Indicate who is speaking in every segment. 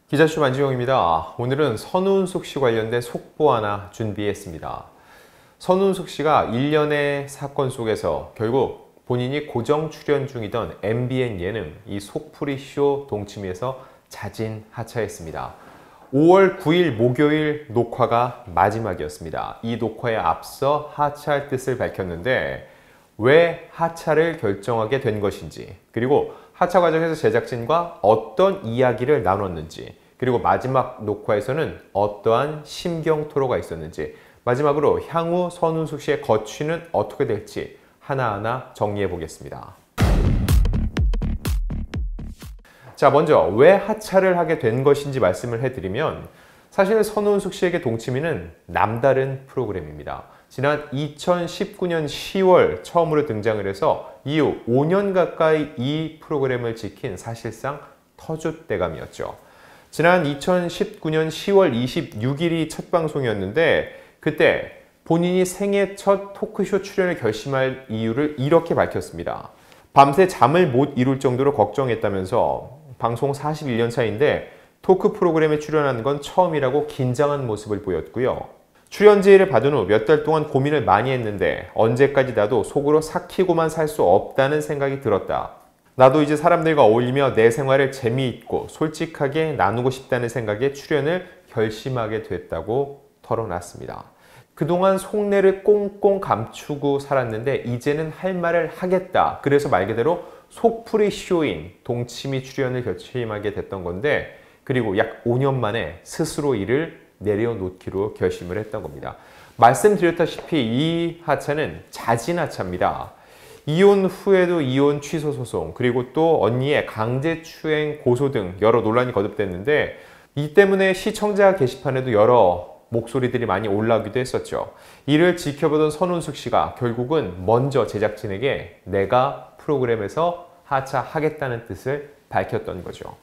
Speaker 1: 기자슈 안지용입니다. 오늘은 선우은숙 씨 관련된 속보 하나 준비했습니다. 선우은숙 씨가 일련의 사건 속에서 결국 본인이 고정 출연 중이던 MBN 예능 이 속풀이쇼 동치미에서 자진 하차했습니다. 5월 9일 목요일 녹화가 마지막이었습니다. 이 녹화에 앞서 하차할 뜻을 밝혔는데 왜 하차를 결정하게 된 것인지, 그리고 하차 과정에서 제작진과 어떤 이야기를 나눴는지, 그리고 마지막 녹화에서는 어떠한 심경 토로가 있었는지, 마지막으로 향후 선우은숙 씨의 거취는 어떻게 될지 하나하나 정리해 보겠습니다. 자, 먼저 왜 하차를 하게 된 것인지 말씀을 해드리면, 사실 선우은숙 씨에게 동치미는 남다른 프로그램입니다. 지난 2019년 10월 처음으로 등장을 해서 이후 5년 가까이 이 프로그램을 지킨 사실상 터줏대감이었죠. 지난 2019년 10월 26일이 첫 방송이었는데, 그때 본인이 생애 첫 토크쇼 출연을 결심할 이유를 이렇게 밝혔습니다. 밤새 잠을 못 이룰 정도로 걱정했다면서 방송 41년 차인데 토크 프로그램에 출연하는 건 처음이라고 긴장한 모습을 보였고요. 출연 제의를 받은 후 몇 달 동안 고민을 많이 했는데 언제까지 나도 속으로 삭히고만 살 수 없다는 생각이 들었다. 나도 이제 사람들과 어울리며 내 생활을 재미있고 솔직하게 나누고 싶다는 생각에 출연을 결심하게 됐다고 털어놨습니다. 그동안 속내를 꽁꽁 감추고 살았는데 이제는 할 말을 하겠다. 그래서 말 그대로 속풀이 쇼인 동치미 출연을 결심하게 됐던 건데, 그리고 약 5년 만에 스스로 이를 내려놓기로 결심을 했던 겁니다. 말씀드렸다시피 이 하차는 자진 하차입니다. 이혼 후에도 이혼 취소 소송, 그리고 또 언니의 강제추행 고소 등 여러 논란이 거듭됐는데, 이 때문에 시청자 게시판에도 여러 목소리들이 많이 올라오기도 했었죠. 이를 지켜보던 선우은숙 씨가 결국은 먼저 제작진에게 내가 프로그램에서 하차하겠다는 뜻을 밝혔던 거죠.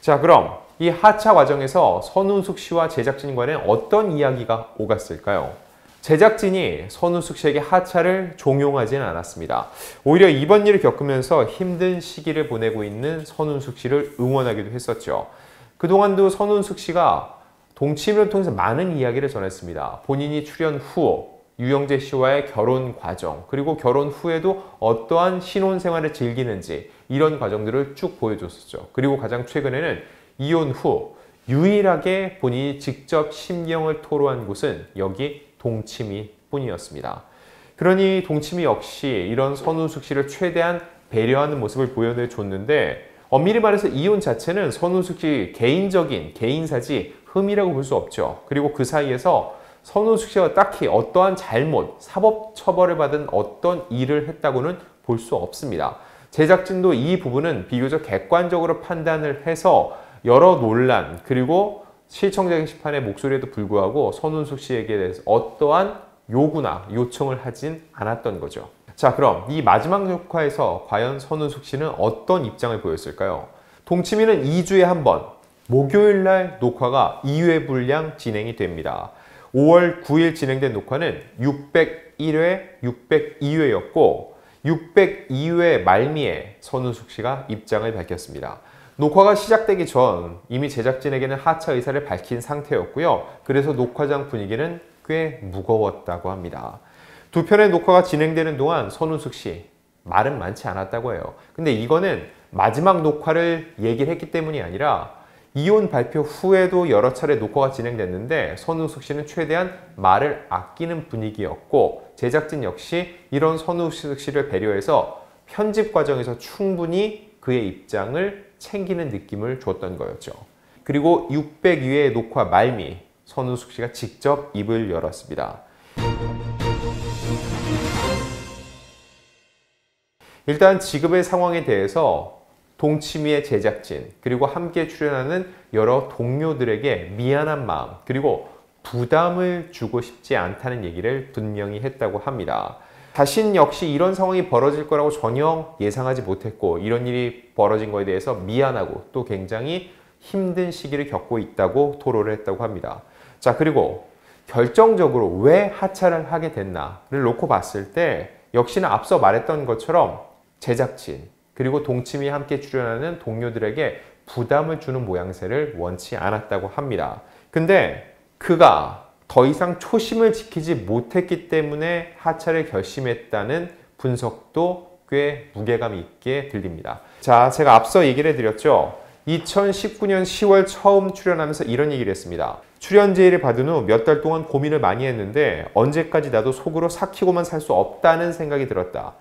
Speaker 1: 자, 그럼 이 하차 과정에서 선우은숙 씨와 제작진 간에 어떤 이야기가 오갔을까요? 제작진이 선우은숙 씨에게 하차를 종용하지는 않았습니다. 오히려 이번 일을 겪으면서 힘든 시기를 보내고 있는 선우은숙 씨를 응원하기도 했었죠. 그동안도 선우은숙 씨가 동치미를 통해서 많은 이야기를 전했습니다. 본인이 출연 후 유영재 씨와의 결혼 과정, 그리고 결혼 후에도 어떠한 신혼생활을 즐기는지 이런 과정들을 쭉 보여줬었죠. 그리고 가장 최근에는 이혼 후 유일하게 본인이 직접 심경을 토로한 곳은 여기 동치미 뿐이었습니다. 그러니 동치미 역시 이런 선우은숙 씨를 최대한 배려하는 모습을 보여줬는데, 엄밀히 말해서 이혼 자체는 선우은숙 씨 개인적인 개인사지 흠이라고 볼 수 없죠. 그리고 그 사이에서 선우은숙 씨가 딱히 어떠한 잘못, 사법 처벌을 받은 어떤 일을 했다고는 볼 수 없습니다. 제작진도 이 부분은 비교적 객관적으로 판단을 해서 여러 논란, 그리고 시청자 게시판의 목소리에도 불구하고 선우은숙 씨에게 대해서 어떠한 요구나 요청을 하진 않았던 거죠. 자, 그럼 이 마지막 녹화에서 과연 선우은숙 씨는 어떤 입장을 보였을까요? 동치미는 2주에 한 번, 목요일날 녹화가 2회 분량 진행이 됩니다. 5월 9일 진행된 녹화는 601회, 602회였고 602회 말미에 선우은숙 씨가 입장을 밝혔습니다. 녹화가 시작되기 전 이미 제작진에게는 하차 의사를 밝힌 상태였고요. 그래서 녹화장 분위기는 꽤 무거웠다고 합니다. 두 편의 녹화가 진행되는 동안 선우은숙 씨 말은 많지 않았다고 해요. 근데 이거는 마지막 녹화를 얘기를 했기 때문이 아니라 이혼 발표 후에도 여러 차례 녹화가 진행됐는데 선우은숙 씨는 최대한 말을 아끼는 분위기였고, 제작진 역시 이런 선우은숙 씨를 배려해서 편집 과정에서 충분히 그의 입장을 챙기는 느낌을 줬던 거였죠. 그리고 602회 녹화 말미 선우은숙 씨가 직접 입을 열었습니다. 일단 지금의 상황에 대해서 동치미의 제작진, 그리고 함께 출연하는 여러 동료들에게 미안한 마음, 그리고 부담을 주고 싶지 않다는 얘기를 분명히 했다고 합니다. 자신 역시 이런 상황이 벌어질 거라고 전혀 예상하지 못했고, 이런 일이 벌어진 거에 대해서 미안하고 또 굉장히 힘든 시기를 겪고 있다고 토로를 했다고 합니다. 자, 그리고 결정적으로 왜 하차를 하게 됐나를 놓고 봤을 때 역시나 앞서 말했던 것처럼 제작진, 그리고 동치미에 함께 출연하는 동료들에게 부담을 주는 모양새를 원치 않았다고 합니다. 근데 그가 더 이상 초심을 지키지 못했기 때문에 하차를 결심했다는 분석도 꽤 무게감 있게 들립니다. 자, 제가 앞서 얘기를 해드렸죠. 2019년 10월 처음 출연하면서 이런 얘기를 했습니다. 출연 제의를 받은 후 몇 달 동안 고민을 많이 했는데 언제까지 나도 속으로 삭히고만 살 수 없다는 생각이 들었다.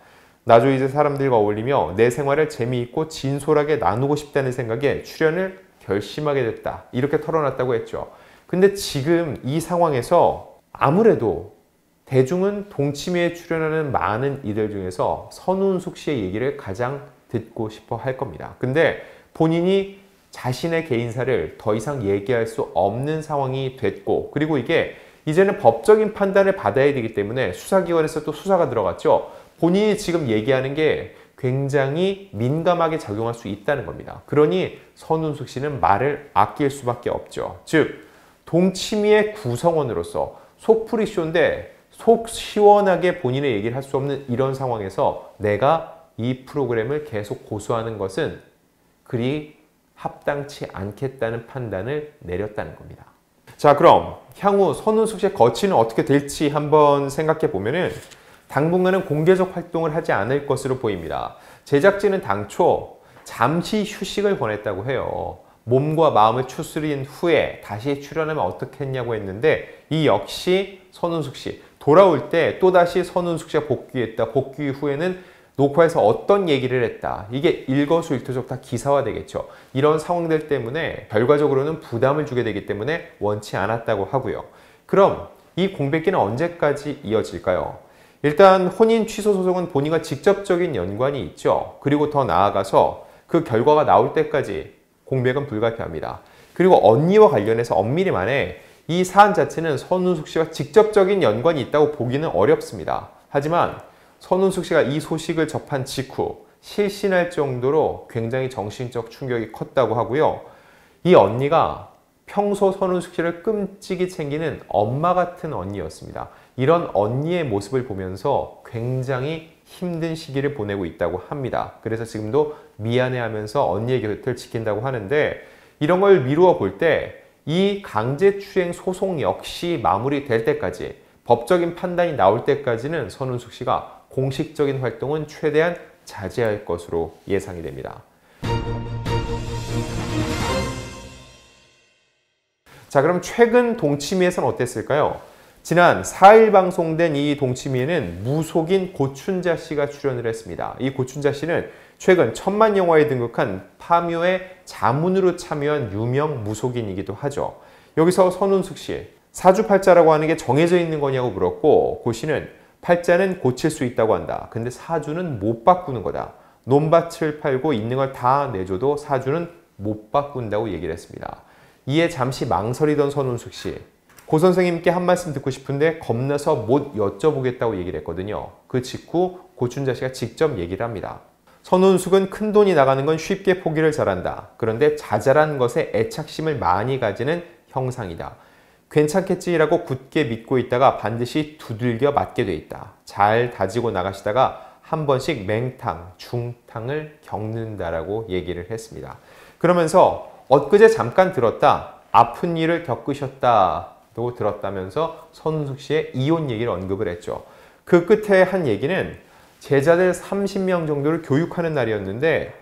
Speaker 1: 나도 이제 사람들과 어울리며 내 생활을 재미있고 진솔하게 나누고 싶다는 생각에 출연을 결심하게 됐다. 이렇게 털어놨다고 했죠. 근데 지금 이 상황에서 아무래도 대중은 동치미에 출연하는 많은 이들 중에서 선운숙 씨의 얘기를 가장 듣고 싶어 할 겁니다. 근데 본인이 자신의 개인사를 더 이상 얘기할 수 없는 상황이 됐고, 그리고 이게 이제는 법적인 판단을 받아야 되기 때문에 수사기관에서 또 수사가 들어갔죠. 본인이 지금 얘기하는 게 굉장히 민감하게 작용할 수 있다는 겁니다. 그러니 선운숙 씨는 말을 아낄 수밖에 없죠. 즉, 동치미의 구성원으로서 속풀이쇼인데 속 시원하게 본인의 얘기를 할 수 없는 이런 상황에서 내가 이 프로그램을 계속 고수하는 것은 그리 합당치 않겠다는 판단을 내렸다는 겁니다. 자, 그럼 향후 선운숙 씨의 거취는 어떻게 될지 한번 생각해 보면은 당분간은 공개적 활동을 하지 않을 것으로 보입니다. 제작진은 당초 잠시 휴식을 권했다고 해요. 몸과 마음을 추스린 후에 다시 출연하면 어떻겠냐고 했는데 이 역시 선운숙 씨 돌아올 때 또다시 선운숙 씨가 복귀했다. 복귀 후에는 녹화에서 어떤 얘기를 했다. 이게 일거수일투족 다 기사화되겠죠. 이런 상황들 때문에 결과적으로는 부담을 주게 되기 때문에 원치 않았다고 하고요. 그럼 이 공백기는 언제까지 이어질까요? 일단 혼인 취소 소송은 본인과 직접적인 연관이 있죠. 그리고 더 나아가서 그 결과가 나올 때까지 공백은 불가피합니다. 그리고 언니와 관련해서 엄밀히 말해 이 사안 자체는 선운숙 씨와 직접적인 연관이 있다고 보기는 어렵습니다. 하지만 선운숙 씨가 이 소식을 접한 직후 실신할 정도로 굉장히 정신적 충격이 컸다고 하고요. 이 언니가 평소 선운숙 씨를 끔찍이 챙기는 엄마 같은 언니였습니다. 이런 언니의 모습을 보면서 굉장히 힘든 시기를 보내고 있다고 합니다. 그래서 지금도 미안해하면서 언니의 곁을 지킨다고 하는데 이런 걸 미루어 볼 때 이 강제추행 소송 역시 마무리될 때까지 법적인 판단이 나올 때까지는 선운숙 씨가 공식적인 활동은 최대한 자제할 것으로 예상이 됩니다. 자, 그럼 최근 동치미에서는 어땠을까요? 지난 4일 방송된 이 동치미에는 무속인 고춘자 씨가 출연을 했습니다. 이 고춘자 씨는 최근 천만 영화에 등극한 파묘의 자문으로 참여한 유명 무속인이기도 하죠. 여기서 선운숙 씨, 사주팔자라고 하는 게 정해져 있는 거냐고 물었고 고 씨는 팔자는 고칠 수 있다고 한다. 근데 사주는 못 바꾸는 거다. 논밭을 팔고 있는 걸 다 내줘도 사주는 못 바꾼다고 얘기를 했습니다. 이에 잠시 망설이던 선운숙 씨, 고 선생님께 한 말씀 듣고 싶은데 겁나서 못 여쭤보겠다고 얘기를 했거든요. 그 직후 고춘자 씨가 직접 얘기를 합니다. 선운숙은 큰돈이 나가는 건 쉽게 포기를 잘한다. 그런데 자잘한 것에 애착심을 많이 가지는 형상이다. 괜찮겠지라고 굳게 믿고 있다가 반드시 두들겨 맞게 돼 있다. 잘 다지고 나가시다가 한 번씩 맹탕, 중탕을 겪는다라고 얘기를 했습니다. 그러면서 엊그제 잠깐 들었다. 아픈 일을 겪으셨다고 들었다면서 선운숙 씨의 이혼 얘기를 언급을 했죠. 그 끝에 한 얘기는 제자들 30명 정도를 교육하는 날이었는데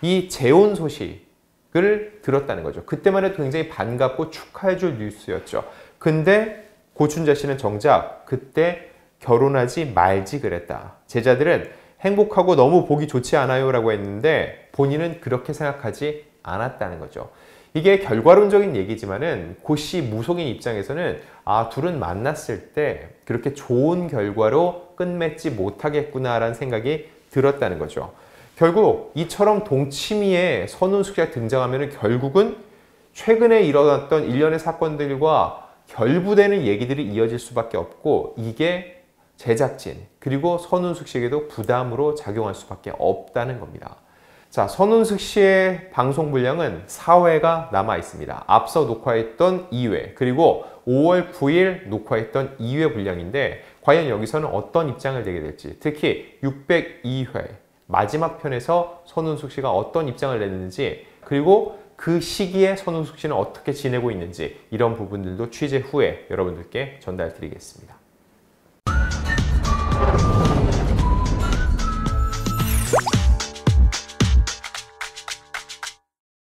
Speaker 1: 이 재혼 소식을 들었다는 거죠. 그때만 해도 굉장히 반갑고 축하해줄 뉴스였죠. 근데 고춘자 씨는 정작 그때 결혼하지 말지 그랬다. 제자들은 행복하고 너무 보기 좋지 않아요 라고 했는데 본인은 그렇게 생각하지 않았다는 거죠. 이게 결과론적인 얘기지만은 고 씨 무속인 입장에서는 둘은 만났을 때 그렇게 좋은 결과로 끝맺지 못하겠구나라는 생각이 들었다는 거죠. 결국 이처럼 동치미에 선운숙 씨가 등장하면 결국은 최근에 일어났던 일련의 사건들과 결부되는 얘기들이 이어질 수밖에 없고 이게 제작진 그리고 선운숙 씨에게도 부담으로 작용할 수밖에 없다는 겁니다. 자, 선운숙 씨의 방송 분량은 4회가 남아 있습니다. 앞서 녹화했던 2회 그리고 5월 9일 녹화했던 2회 분량인데 과연 여기서는 어떤 입장을 내게 될지 특히 602회 마지막 편에서 손은숙 씨가 어떤 입장을 냈는지, 그리고 그 시기에 손은숙 씨는 어떻게 지내고 있는지, 이런 부분들도 취재 후에 여러분들께 전달 드리겠습니다.